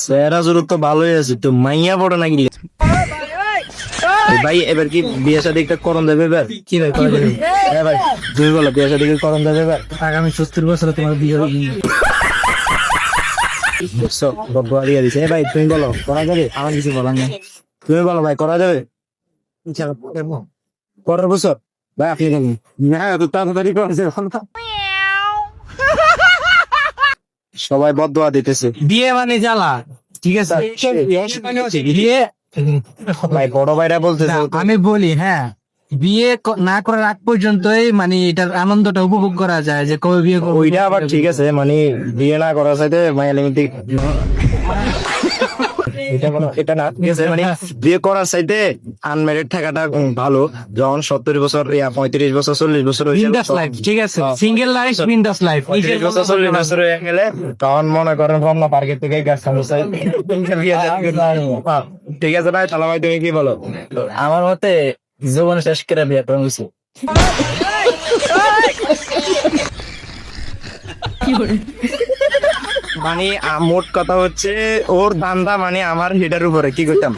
চেহারা জোর তো ভালোই আছে, তো মাইয়া পড়ে নাকি? ভাই এবার কি বিয়ে শাদী একটা করণ দেবে এবার? কি ভাই করা যাবে? হ্যাঁ ভাই, তুমি বলো বিয়ে শাদী করণ দেবে এবার? আগামী 70 বছরে তোমার বিয়ে হবে। দেখছো বদুয়া দিয়ে দিছে। ভাই তুমি বলো করা যাবে? আমার কিছু বলার নেই। তুমি বলো ভাই করা যাবে পরের বছর? ভাই আপনি দেখুন, হ্যাঁ তো তাড়াতাড়ি করেছে। সবাই বদুয়া দিতেছে। বিয়ে মানে জ্বালা, ঠিক আছে? বিয়ে ভাই বড় ভাইরা বলতেছে না, আমি বলি হ্যাঁ, বিয়ে না করার আগ পর্যন্তই মানে এটার আনন্দটা উপভোগ করা যায়, যে কবে বিয়ে করবো। ওইটা আবার ঠিক আছে, মানে বিয়ে না করার সাথে মায়া লিমিটি এটা না, ঠিক আছে, মানে বিয়ে করার চাইতে আনম্যারিড থাকাটা ভালো। যখন 70 বছর 35 বছর 40 বছর হয়ে যাবে, বিন্দাস লাইফ, ঠিক আছে? সিঙ্গেল লাইফ, বিন্দাস লাইফ। 35 বছর 40 বছর হয়ে গেলে তখন মনে করেন রমনা পার্কের থেকে গাছ সামসাই ঠিক আছে ভাই। তাহলে ভাই তুমি কি বলো? আমার মতে জীবন শেষ করে বিয়ে করা উচিত। মানে মোট কথা হচ্ছে ওর ধান্দা মানে আমার হিটার উপরে কি করতাম।